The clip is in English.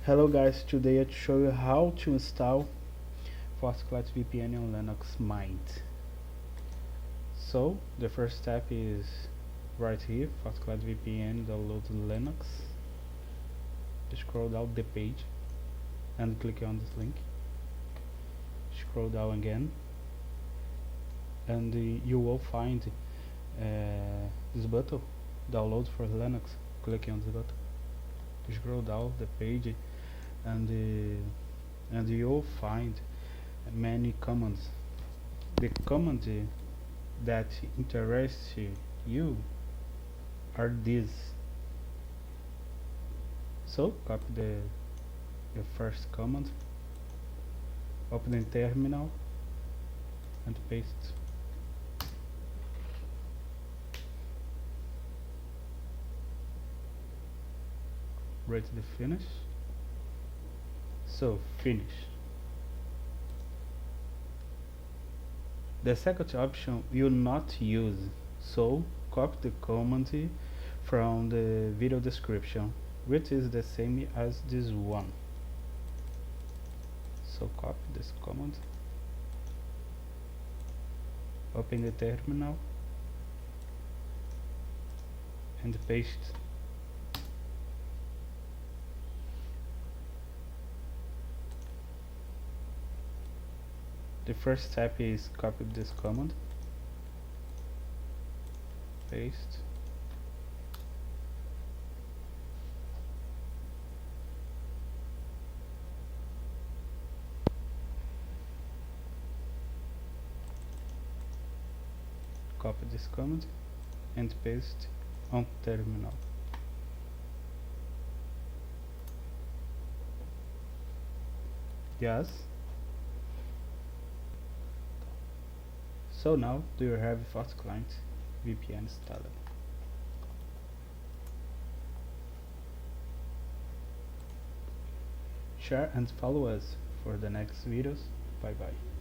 Hello guys, today I'll show you how to install Forticlient VPN on Linux Mint. So the first step is right here, Forticlient VPN download Linux. Scroll down the page and click on this link. Scroll down again and you will find this button, download for Linux. Click on this button. Scroll down the page and you'll find many commands. The commands that interest you are these. So copy the first command, open the terminal and paste. Rate the finish. So finish. The second option you not use, so copy the command from the video description, which is the same as this one. So copy this command, open the terminal and paste. The first step is copy this command, paste, copy this command and paste on terminal. Yes. So now do you have Forticlient VPN installed? Share and follow us for the next videos. Bye bye.